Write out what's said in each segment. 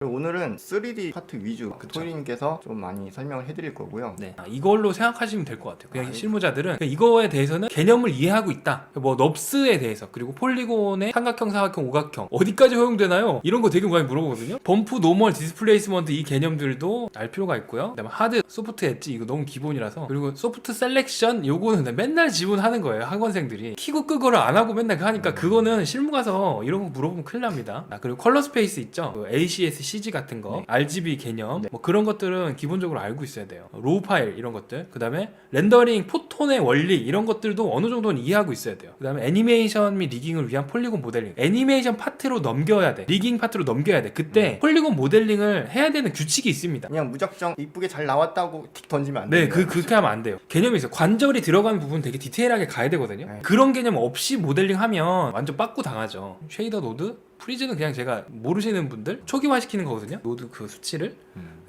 오늘은 3D 파트 위주 토이님께서 좀 많이 설명을 해드릴 거고요. 네, 이걸로 생각하시면 될 것 같아요. 그냥 아, 실무자들은 이거에 대해서는 개념을 이해하고 있다. 뭐 넙스에 대해서, 그리고 폴리곤의 삼각형, 사각형, 오각형 어디까지 허용되나요? 이런 거 되게 많이 물어보거든요. 범프, 노멀, 디스플레이스먼트 이 개념들도 알 필요가 있고요. 그다음에 하드, 소프트 엣지 이거 너무 기본이라서, 그리고 소프트 셀렉션 요거는 맨날 지문하는 거예요. 학원생들이 키고 끄고를 안 하고 맨날 하니까 그거는 실무 가서 이런 거 물어보면 큰일 납니다. 그리고 컬러 스페이스 있죠. 그 ACS CG 같은 거, RGB 개념, 뭐 그런 것들은 기본적으로 알고 있어야 돼요. 로우 파일 이런 것들, 그 다음에 렌더링, 포톤의 원리 이런 것들도 어느 정도는 이해하고 있어야 돼요. 그 다음에 애니메이션 및 리깅을 위한 폴리곤 모델링, 애니메이션 파트로 넘겨야 돼, 리깅 파트로 넘겨야 돼. 그때 폴리곤 모델링을 해야 되는 규칙이 있습니다. 그냥 무작정 이쁘게 잘 나왔다고 틱 던지면 안 돼요. 네, 그렇게 하면 안 돼요. 개념이 있어요. 관절이 들어가는 부분 되게 디테일하게 가야 되거든요. 네. 그런 개념 없이 모델링 하면 완전 빠꾸 당하죠. 쉐이더 노드, 프리즈는 그냥 제가 모르시는 분들 초기화 시키는 거거든요. 노드 그 수치를.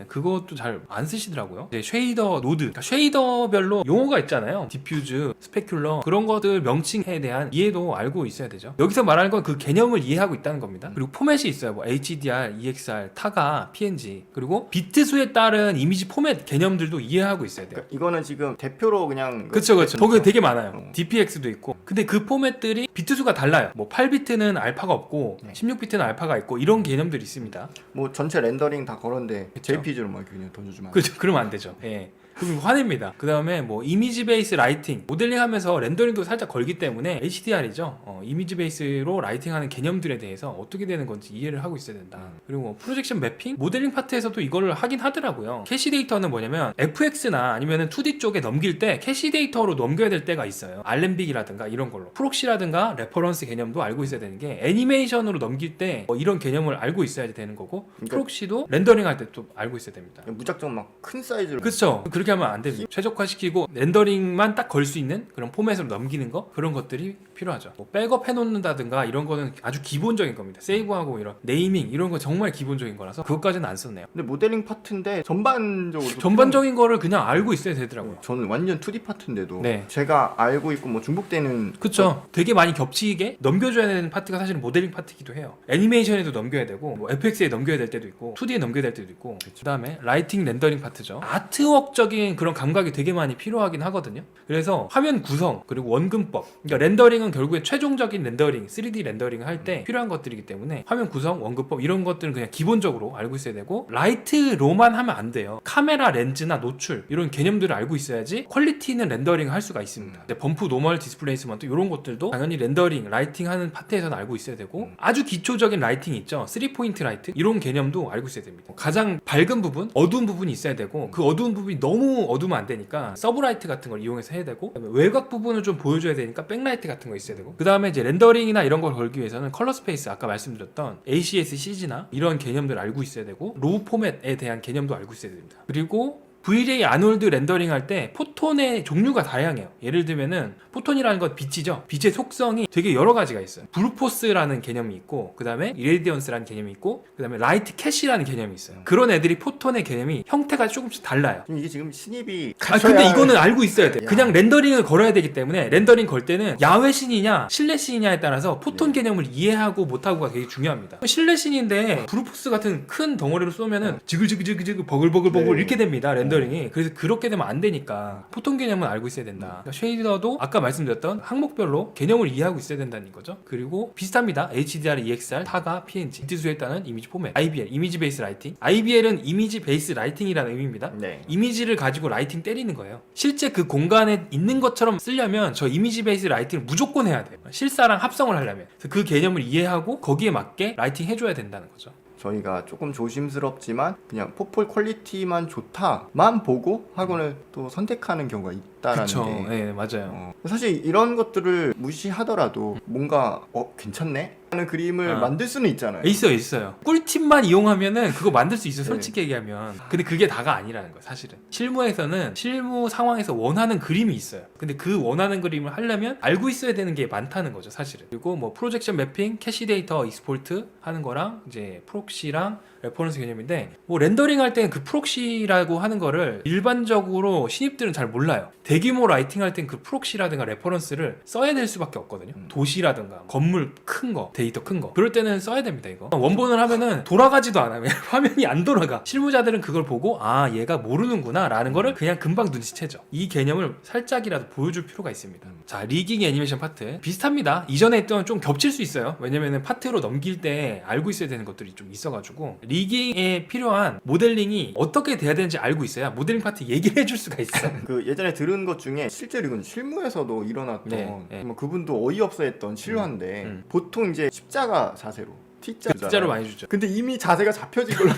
그것도 잘 안 쓰시더라고요. 이제 쉐이더 노드, 그러니까 쉐이더별로 용어가 있잖아요. 디퓨즈, 스페큘러, 그런 것들 명칭에 대한 이해도 알고 있어야 되죠. 여기서 말하는 건 그 개념을 이해하고 있다는 겁니다. 그리고 포맷이 있어요. 뭐 HDR, EXR, 타가, PNG, 그리고 비트 수에 따른 이미지 포맷 개념들도 이해하고 있어야 돼요. 그러니까 이거는 지금 대표로 그냥 그쵸. 거기 되게 많아요. DPX도 있고. 근데 그 포맷들이 비트 수가 달라요. 뭐 8비트는 알파가 없고 16비트는 알파가 있고 이런 개념들이 있습니다. 뭐 전체 렌더링 다 걸었는데 그쵸. JPG로 막 그냥 던져주면 안 돼요. 그죠? 그러면 안 되죠. 예. 그럼 화냅니다. 그 다음에 뭐 이미지 베이스 라이팅, 모델링 하면서 렌더링도 살짝 걸기 때문에 HDR이죠. 이미지 베이스로 라이팅하는 개념들에 대해서 어떻게 되는 건지 이해를 하고 있어야 된다. 그리고 뭐 프로젝션 매핑, 모델링 파트에서도 이걸 하긴 하더라고요. 캐시 데이터는 뭐냐면 FX나 아니면 2D 쪽에 넘길 때 캐시 데이터로 넘겨야 될 때가 있어요. 알렌빅이라든가 이런 걸로. 프록시라든가 레퍼런스 개념도 알고 있어야 되는 게, 애니메이션으로 넘길 때 이런 개념을 알고 있어야 되는 거고, 그러니까 프록시도 렌더링 할 때 또 알고 있어야 됩니다. 무작정 막 큰 사이즈로. 그렇죠. 그렇게 하면 안 됩니다. 최적화시키고 렌더링만 딱 걸 수 있는 그런 포맷으로 넘기는 거, 그런 것들이 필요하죠. 뭐 백업 해놓는다든가 이런 거는 아주 기본적인 겁니다. 세이브하고 이런 네이밍 이런 거 정말 기본적인 거라서 그것까지는 안 썼네요. 근데 모델링 파트인데 전반적으로 전반적인 거를 그냥 알고 있어야 되더라고요. 저는 완전 2D 파트인데도 네. 제가 알고 있고 뭐 중복되는 그쵸. 되게 많이 겹치게 넘겨줘야 되는 파트가 사실은 모델링 파트이기도 해요. 애니메이션에도 넘겨야 되고, 뭐 FX에 넘겨야 될 때도 있고, 2D에 넘겨야 될 때도 있고, 그 다음에 라이팅 렌더링 파트죠. 아트웍적인 그런 감각이 되게 많이 필요하긴 하거든요. 그래서 화면 구성, 그리고 원근법, 그러니까 렌더링은 결국에 최종적인 렌더링, 3D 렌더링을 할 때 필요한 것들이기 때문에 화면 구성, 원근법 이런 것들은 그냥 기본적으로 알고 있어야 되고, 라이트로만 하면 안 돼요. 카메라, 렌즈나 노출 이런 개념들을 알고 있어야지 퀄리티 있는 렌더링을 할 수가 있습니다. 근데 범프, 노멀, 디스플레이스먼트 이런 것들도 당연히 렌더링, 라이팅 하는 파트에서는 알고 있어야 되고, 아주 기초적인 라이팅 있죠. 3포인트 라이트 이런 개념도 알고 있어야 됩니다. 가장 밝은 부분, 어두운 부분이 있어야 되고, 그 어두운 부분이 너무 어두우면 안 되니까 서브라이트 같은 걸 이용해서 해야 되고, 그다음에 외곽 부분을 좀 보여줘야 되니까 백라이트 같은 거 있어야 되고, 그 다음에 이제 렌더링이나 이런 걸 걸기 위해서는 컬러 스페이스, 아까 말씀드렸던 ACS CG나 이런 개념들을 알고 있어야 되고, 로우 포맷에 대한 개념도 알고 있어야 됩니다. 그리고 V-ray 아놀드 렌더링 할 때 포톤의 종류가 다양해요. 예를 들면은 포톤이라는 건 빛이죠. 빛의 속성이 되게 여러 가지가 있어요. 브루포스라는 개념이 있고, 그 다음에 이레디언스라는 개념이 있고, 그 다음에 라이트 캐시라는 개념이 있어요. 그런 애들이 포톤의 개념이 형태가 조금씩 달라요. 이게 지금 신입이 근데 이거는 알고 있어야 돼. 야. 그냥 렌더링을 걸어야 되기 때문에, 렌더링 걸 때는 야외 씬이냐 실내 씬이냐에 따라서 포톤 개념을 이해하고 못하고가 되게 중요합니다. 실내 씬인데 브루포스 같은 큰 덩어리로 쏘면은 지글지글 버글버글 이렇게 됩니다. 렌더링이. 그래서 그렇게 되면 안 되니까 포톤 개념은 알고 있어야 된다. 그러니까 쉐이더도 아까 말씀드렸던 항목별로 개념을 이해하고 있어야 된다는 거죠. 그리고 비슷합니다. HDR, EXR, 타가, PNG, 비트수에 따른 이미지 포맷, IBL, 이미지 베이스 라이팅. IBL은 이미지 베이스 라이팅이라는 의미입니다. 네. 이미지를 가지고 라이팅 때리는 거예요. 실제 그 공간에 있는 것처럼 쓰려면 저 이미지 베이스 라이팅을 무조건 해야 돼요. 실사랑 합성을 하려면. 그래서 그 개념을 이해하고 거기에 맞게 라이팅 해줘야 된다는 거죠. 저희가 조금 조심스럽지만 그냥 포폴 퀄리티만 좋다만 보고 학원을 또 선택하는 경우가 있다라는 그쵸. 게 네, 맞아요. 사실 이런 것들을 무시하더라도 뭔가 괜찮네? 하는 그림을 만들 수는 있잖아요. 있어요. 꿀팁만 이용하면은 그거 만들 수 있어요. 솔직히 얘기하면. 근데 그게 다가 아니라는 거예요, 사실은. 실무에서는 실무 상황에서 원하는 그림이 있어요. 근데 그 원하는 그림을 하려면 알고 있어야 되는 게 많다는 거죠, 사실은. 그리고 뭐 프로젝션 매핑, 캐시 데이터 익스포트 하는 거랑 이제 프록시랑 레퍼런스 개념인데 뭐 렌더링 할 때는 그 프록시라고 하는 거를 일반적으로 신입들은 잘 몰라요. 대규모 라이팅 할 땐 그 프록시라든가 레퍼런스를 써야 될 수밖에 없거든요. 도시라든가 건물 큰 거, 데이터 큰 거. 그럴 때는 써야 됩니다, 이거. 원본을 하면은 돌아가지도 않아요. 화면이 안 돌아가. 실무자들은 그걸 보고 아, 얘가 모르는구나 라는 거를 그냥 금방 눈치채죠. 이 개념을 살짝이라도 보여줄 필요가 있습니다. 자, 리깅 애니메이션 파트 비슷합니다. 이전에 했던 좀 겹칠 수 있어요. 왜냐면은 파트로 넘길 때 알고 있어야 되는 것들이 좀 있어가지고 리깅에 필요한 모델링이 어떻게 돼야 되는지 알고 있어야 모델링 파트 얘기를 해줄 수가 있어. 그 예전에 들은 것 중에 실제로 이건 실무에서도 일어났던 네. 뭐 그분도 어이없어했던 실화인데 보통 이제 십자가 자세로 T자로 많이 주죠. 근데 이미 자세가 잡혀진 걸로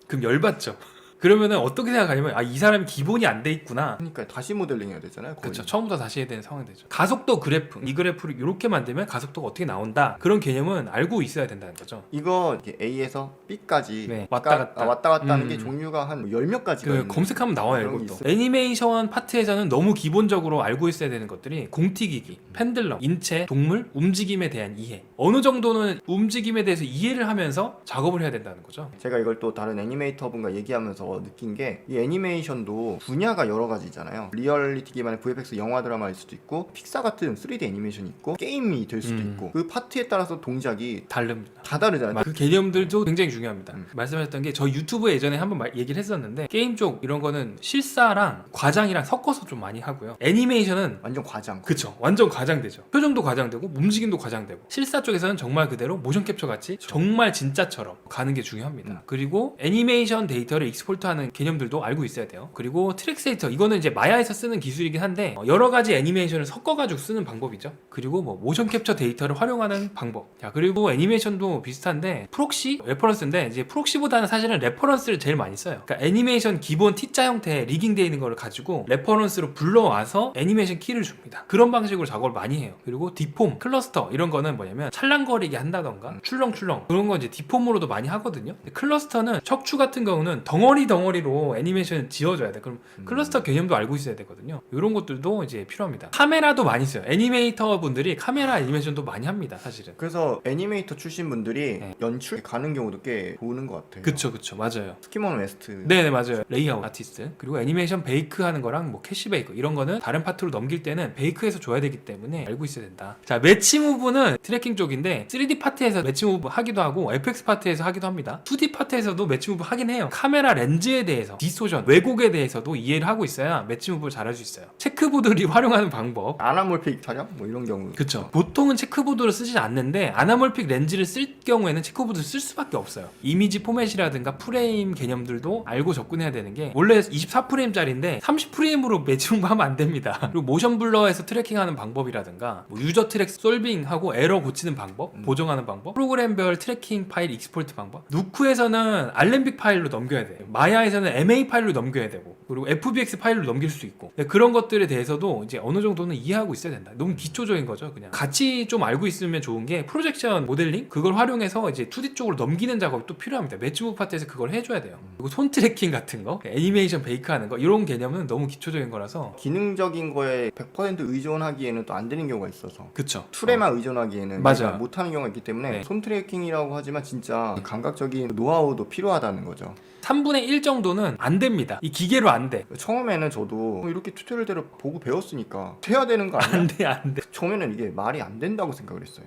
그럼 열받죠. 그러면은 어떻게 생각하냐면 아, 이 사람이 기본이 안 돼 있구나. 그러니까 다시 모델링 해야 되잖아요. 거의. 그렇죠. 처음부터 다시 해야 되는 상황이 되죠. 가속도 그래프, 이 그래프를 이렇게 만들면 가속도가 어떻게 나온다. 그런 개념은 알고 있어야 된다는 거죠. 이거 이렇게 A에서 B까지 네, 왔다 갔다. 하는 게 종류가 한 10몇 가지가 그 있는 검색하면 나와요. 그런 게 이것도. 있어요. 애니메이션 파트에서는 너무 기본적으로 알고 있어야 되는 것들이 공튀기기, 펜들럼, 인체, 동물, 움직임에 대한 이해. 어느 정도는 움직임에 대해서 이해를 하면서 작업을 해야 된다는 거죠. 제가 이걸 또 다른 애니메이터 분과 얘기하면서 느낀 게 이 애니메이션도 분야가 여러 가지잖아요. 리얼리티 기반의 VFX 영화 드라마일 수도 있고 픽사 같은 3D 애니메이션이 있고 게임이 될 수도 있고 그 파트에 따라서 동작이 다릅니다. 다 다르잖아요. 그 개념들도 굉장히 중요합니다. 말씀하셨던 게 저 유튜브에 예전에 한번 얘기를 했었는데 게임 쪽 이런 거는 실사랑 과장이랑 섞어서 좀 많이 하고요. 애니메이션은 완전 과장. 그쵸, 완전 과장되죠. 표정도 과장되고 움직임도 과장되고 실사 쪽에서는 정말 그대로 모션 캡처 같이 정말 진짜처럼 가는 게 중요합니다. 그리고 애니메이션 데이터를 익스포트하는 개념들도 알고 있어야 돼요. 그리고 트랙세이터, 이거는 이제 마야에서 쓰는 기술이긴 한데 여러 가지 애니메이션을 섞어가지고 쓰는 방법이죠. 그리고 뭐 모션 캡처 데이터를 활용하는 방법. 자, 그리고 애니메이션도 비슷한데 프록시 레퍼런스인데 이제 프록시보다는 사실은 레퍼런스를 제일 많이 써요. 그러니까 애니메이션 기본 T자 형태 리깅되어 있는 거를 가지고 레퍼런스로 불러와서 애니메이션 키를 줍니다. 그런 방식으로 작업을 많이 해요. 그리고 디폼, 클러스터 이런 거는 뭐냐면 찰랑거리게 한다던가 출렁출렁 그런 거 이제 디폼으로도 많이 하거든요. 클러스터는 척추 같은 경우는 덩어리로 애니메이션을 지어줘야 돼. 그럼 클러스터 개념도 알고 있어야 되거든요. 이런 것들도 이제 필요합니다. 카메라도 많이 써요. 애니메이터 분들이 카메라 애니메이션도 많이 합니다, 사실은. 그래서 애니메이터 출신 분들이 네. 연출 가는 경우도 꽤 보는 것 같아요. 그쵸, 맞아요. 스키먼 웨스트. 네네, 맞아요. 레이아웃 아티스트. 그리고 애니메이션 베이크 하는 거랑 뭐 캐시 베이크 이런 거는 다른 파트로 넘길 때는 베이크해서 줘야 되기 때문에 알고 있어야 된다. 자, 매치 무브는 트래킹 쪽인데 3D 파트에서 매치 무브 하기도 하고 FX 파트에서 하기도 합니다. 2D 파트에서도 매치 무브 하긴 해요. 카메라 렌즈에 대해서 디스토션, 왜곡에 대해서도 이해를 하고 있어야 매치 무브를 잘할 수 있어요. 체크보드를 활용하는 방법. 아나몰픽 촬영? 뭐 이런 경우. 그쵸. 보통은 체크보드를 쓰진 않는데 아나몰픽 렌즈를 쓸 경우에는 체크보드를 쓸 수밖에 없어요. 이미지 포맷이라든가 프레임 개념들도 알고 접근해야 되는 게 원래 24프레임짜리인데 30프레임으로 매치무브 하면 안 됩니다. 그리고 모션 블러에서 트래킹하는 방법이라든가 뭐 유저 트랙 솔빙하고 에러 고치는 방법, 보정하는 방법, 프로그램별 트래킹 파일 익스포트 방법. 누크에서는 알렘빅 파일로 넘겨야 돼요. 마야에서는 MA 파일로 넘겨야 되고 그리고 FBX 파일로 넘길 수 있고 그런 것들에 대해서도 이제 어느 정도는 이해하고 있어야 된다. 너무 기초적인 거죠. 그냥 같이 좀 알고 있으면 좋은 게 프로젝션 모델링 그걸 활용해서 이제 2D 쪽으로 넘기는 작업이 또 필요합니다. 매치무브 파트에서 그걸 해줘야 돼요. 그리고 손 트래킹 같은 거, 애니메이션 베이크하는 거 이런 개념은 너무 기초적인 거라서 기능적인 거에 100% 의존하기에는 또 안 되는 경우가 있어서 그쵸. 툴에만 의존하기에는 맞아요. 못하는 경우가 있기 때문에 네. 손 트래킹이라고 하지만 진짜 감각적인 노하우도 필요하다는 거죠. 3분의 1 정도는 안 됩니다. 이 기계로 안 돼. 처음에는 저도 이렇게 튜토리얼대로 보고 배웠으니까 해야 되는 거 아니야? 안 돼, 안 돼. 처음에는 이게 말이 안 된다고 생각을 했어요.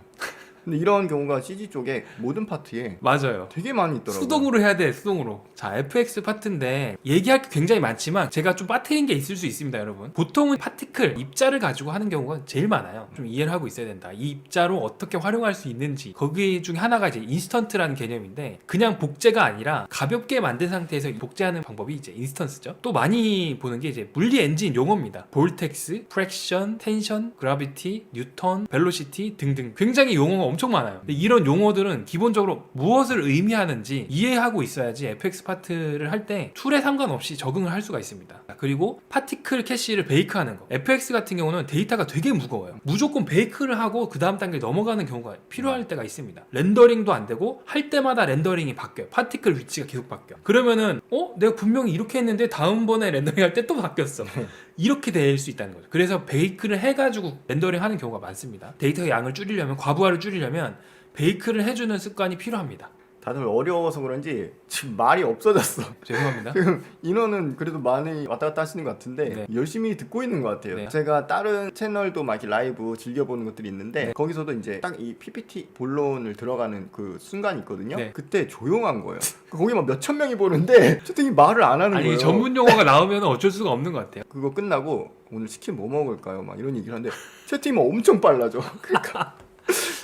근데 이런 경우가 CG 쪽에 모든 파트에 맞아요. 되게 많이 있더라고요. 수동으로 해야 돼, 수동으로. 자, FX 파트인데 얘기할 게 굉장히 많지만 제가 좀 빠뜨린 게 있을 수 있습니다, 여러분. 보통은 파티클, 입자를 가지고 하는 경우가 제일 많아요. 좀 이해를 하고 있어야 된다. 이 입자로 어떻게 활용할 수 있는지. 거기 중에 하나가 이제 인스턴트라는 개념인데 그냥 복제가 아니라 가볍게 만든 상태에서 복제하는 방법이 이제 인스턴스죠. 또 많이 보는 게 이제 물리 엔진 용어입니다. 볼텍스, 프랙션, 텐션, 그라비티, 뉴턴, 벨로시티 등등 굉장히 용어가 엄청 많아요. 근데 이런 용어들은 기본적으로 무엇을 의미하는지 이해하고 있어야지 FX 파트를 할 때 툴에 상관없이 적응을 할 수가 있습니다. 그리고 파티클 캐시를 베이크하는 거. FX 같은 경우는 데이터가 되게 무거워요. 무조건 베이크를 하고 그 다음 단계에 넘어가는 경우가 필요할 때가 있습니다. 렌더링도 안 되고 할 때마다 렌더링이 바뀌어요. 파티클 위치가 계속 바뀌어. 그러면은 내가 분명히 이렇게 했는데 다음번에 렌더링 할 때 또 바뀌었어. 이렇게 될 수 있다는 거죠. 그래서 베이크를 해가지고 렌더링 하는 경우가 많습니다. 데이터 양을 줄이려면, 과부하를 줄이려면 베이크를 해주는 습관이 필요합니다. 다들 어려워서 그런지 지금 말이 없어졌어. 죄송합니다. 지금 인원은 그래도 많이 왔다 갔다 하시는 것 같은데 네. 열심히 듣고 있는 것 같아요. 네. 제가 다른 채널도 막 이렇게 라이브 즐겨보는 것들이 있는데 네. 거기서도 이제 딱 이 PPT 본론을 들어가는 그 순간이 있거든요. 네. 그때 조용한 거예요. 거기 막 몇천 명이 보는데 채팅이 말을 안 하는 거예요. 아니 전문 용어가 나오면 어쩔 수가 없는 것 같아요. 그거 끝나고 오늘 치킨 뭐 먹을까요? 막 이런 얘기를 하는데 채팅이 막 엄청 빨라져. 그러니까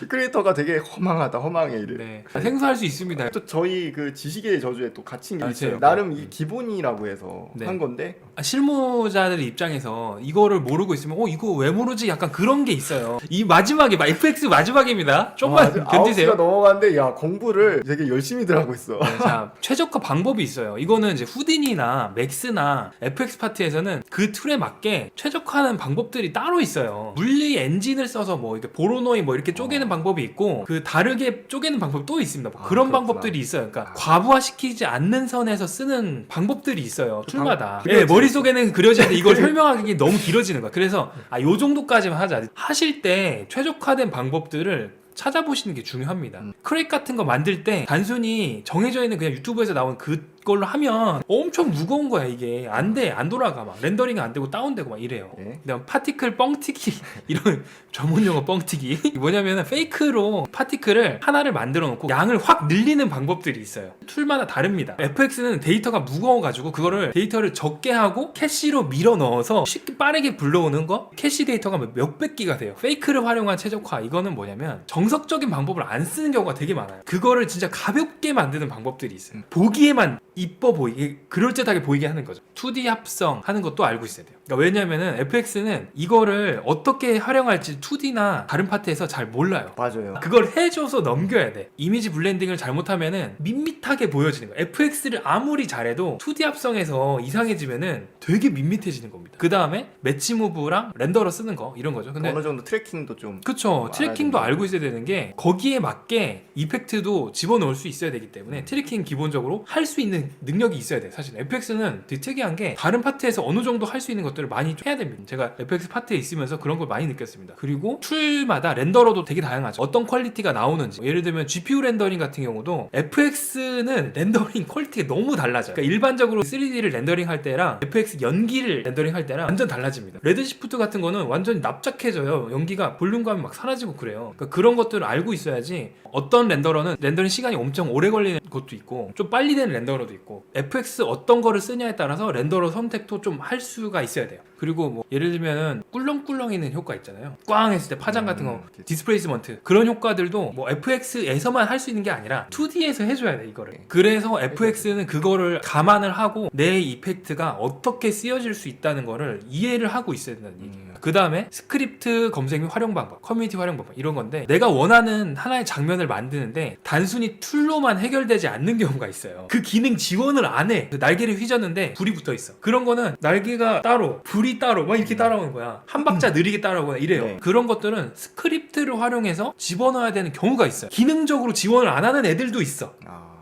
크리에이터가 되게 허망해 이래. 네. 생소할 수 있습니다. 또 저희 그 지식의 저주에 또 갇힌 게 있어요. 맞아요. 나름 이게 기본이라고 해서 네. 한 건데 실무자들 입장에서 이거를 모르고 있으면 이거 왜 모르지? 약간 그런 게 있어요. 이 마지막에 FX 마지막입니다. 좀만 견디세요. 9시가 넘어갔는데 야 공부를 되게 열심히들 하고 있어. 네, 자, 최적화 방법이 있어요. 이거는 이제 후딘이나 맥스나 FX 파트에서는 그 툴에 맞게 최적화하는 방법들이 따로 있어요. 물리 엔진을 써서 뭐 이렇게 보로노이 뭐 이렇게 쪼개는 방법이 있고 그 다르게 쪼개는 방법이 또 있습니다. 뭐 그런 그렇구나. 방법들이 있어요. 그러니까 과부하시키지 않는 선에서 쓰는 방법들이 있어요. 툴마다. 그려지죠. 머릿속에는 그려지는데 이걸 설명하기 너무 길어지는 거야. 그래서 요 정도까지만 하자. 하실 때 최적화된 방법들을 찾아보시는 게 중요합니다. 크랙 같은 거 만들 때 단순히 정해져 있는 그냥 유튜브에서 나온 그걸로 하면 엄청 무거운 거야. 이게 안 돌아가. 막 렌더링이 안 되고 다운되고 막 이래요. 예. 그다음 파티클 뻥튀기 이런 전문 용어 뻥튀기 뭐냐면은 페이크로 파티클을 하나를 만들어 놓고 양을 확 늘리는 방법들이 있어요. 툴마다 다릅니다. FX는 데이터가 무거워가지고 그거를 데이터를 적게 하고 캐시로 밀어 넣어서 쉽게 빠르게 불러오는 거. 캐시 데이터가 몇백 기가 돼요. 페이크를 활용한 최적화. 이거는 뭐냐면 정석적인 방법을 안 쓰는 경우가 되게 많아요. 그거를 진짜 가볍게 만드는 방법들이 있어요. 보기에만 이뻐 보이게 그럴듯하게 보이게 하는 거죠. 2D 합성 하는 것도 알고 있어야 돼요. 그러니까 왜냐면은 FX는 이거를 어떻게 활용할지 2D나 다른 파트에서 잘 몰라요. 맞아요. 그걸 해줘서 넘겨야 돼. 이미지 블렌딩을 잘못하면은 밋밋하게 보여지는 거야. FX를 아무리 잘해도 2D 합성에서 이상해지면은 되게 밋밋해지는 겁니다. 그 다음에 매치 무브랑 렌더러 쓰는 거 이런 거죠. 근데 어느 정도 트래킹도 좀 그쵸. 알아야 트래킹도 된다. 알고 있어야 되는 게 거기에 맞게 이펙트도 집어넣을 수 있어야 되기 때문에 트래킹 기본적으로 할 수 있는 능력이 있어야 돼요. 사실 FX는 되게 특이한 게 다른 파트에서 어느 정도 할 수 있는 것들을 많이 해야 됩니다. 제가 FX 파트에 있으면서 그런 걸 많이 느꼈습니다. 그리고 툴마다 렌더러도 되게 다양하죠. 어떤 퀄리티가 나오는지. 예를 들면 GPU 렌더링 같은 경우도 FX는 렌더링 퀄리티가 너무 달라져요. 그러니까 일반적으로 3D를 렌더링 할 때랑 FX 연기를 렌더링 할 때랑 완전 달라집니다. 레드시프트 같은 거는 완전히 납작해져요. 연기가 볼륨감이 막 사라지고 그래요. 그러니까 그런 것들을 알고 있어야지. 어떤 렌더러는 렌더링 시간이 엄청 오래 걸리는 것도 있고 좀 빨리 되는 렌더러도 있고 FX 어떤 거를 쓰냐에 따라서 렌더러 선택도 좀 할 수가 있어야 돼요. 그리고 뭐 예를 들면은 꿀렁꿀렁이는 효과 있잖아요. 꽝 했을 때 파장 같은 거 디스플레이스먼트 그런 효과들도 뭐 FX에서만 할 수 있는 게 아니라 2D에서 해줘야 돼 이거를. 그래서 FX는 그거를 감안을 하고 내 이펙트가 어떻게 쓰여질 수 있다는 거를 이해를 하고 있어야 된다는 얘기예요. 그 다음에 스크립트 검색 및 활용 방법, 커뮤니티 활용 방법 이런 건데 내가 원하는 하나의 장면을 만드는데 단순히 툴로만 해결되지 않는 경우가 있어요. 그 기능 지원을 안 해. 그 날개를 휘졌는데 불이 붙어 있어. 그런 거는 날개가 따로, 불이 따로 막 이렇게 따라오는 거야. 한 박자 느리게 따라오거나 이래요. 네. 그런 것들은 스크립트를 활용해서 집어넣어야 되는 경우가 있어요. 기능적으로 지원을 안 하는 애들도 있어.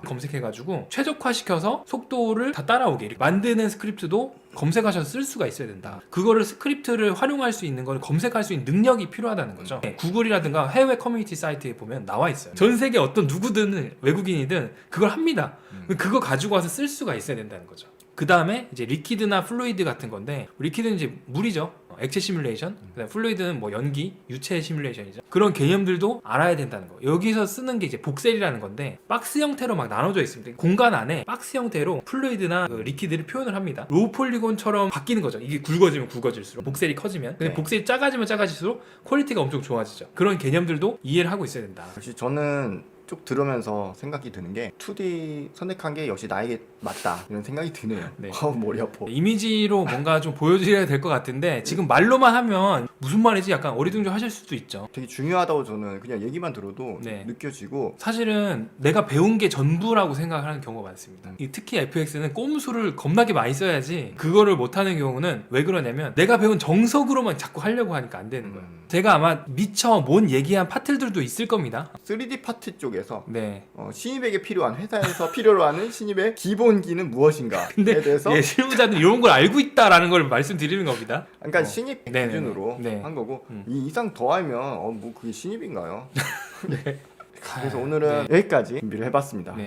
검색해가지고 최적화시켜서 속도를 다 따라오게 이렇게 만드는 스크립트도 검색하셔서 쓸 수가 있어야 된다. 그거를 스크립트를 활용할 수 있는 걸 검색할 수 있는 능력이 필요하다는 거죠. 구글이라든가 해외 커뮤니티 사이트에 보면 나와 있어요. 전 세계 어떤 누구든 외국인이든 그걸 합니다. 그거 가지고 와서 쓸 수가 있어야 된다는 거죠. 그 다음에 이제 리퀴드나 플루이드 같은 건데 리퀴드는 이제 물이죠. 액체 시뮬레이션, 그다음 플루이드는 뭐 연기, 유체 시뮬레이션이죠. 그런 개념들도 알아야 된다는 거. 여기서 쓰는 게 이제 복셀이라는 건데 박스 형태로 막 나눠져 있습니다. 공간 안에 박스 형태로 플루이드나 그 리퀴드를 표현을 합니다. 로우 폴리곤처럼 바뀌는 거죠. 이게 굵어지면 굵어질수록 복셀이 커지면, 근데 네. 복셀이 작아지면 작아질수록 퀄리티가 엄청 좋아지죠. 그런 개념들도 이해를 하고 있어야 된다. 역시 저는 쭉 들으면서 생각이 드는 게 2D 선택한 게 역시 나에게 맞다 이런 생각이 드네요. 네. 머리 아파. 이미지로 뭔가 좀 보여드려야 될 것 같은데 지금 말로만 하면 무슨 말이지 약간 어리둥절하실 수도 있죠. 되게 중요하다고 저는 그냥 얘기만 들어도 네. 느껴지고 사실은 내가 배운 게 전부라고 생각하는 경우가 많습니다. 특히 FX는 꼼수를 겁나게 많이 써야지 그거를 못하는 경우는 왜 그러냐면 내가 배운 정석으로만 자꾸 하려고 하니까 안 되는 거예요. 제가 아마 미처 못 얘기한 파트들도 있을 겁니다. 3D 파트 쪽에서 네. 신입에게 필요한 회사에서 필요로 하는 신입의 기본기는 무엇인가에 근데 대해서 예, 실무자들은 이런 걸 알고 있다라는 걸 말씀드리는 겁니다. 그러니까 신입 네네네. 기준으로 네. 한 거고 이 이상 더 알면 뭐 그게 신입인가요? 네. 그래서 오늘은 여기까지 준비를 해봤습니다. 네.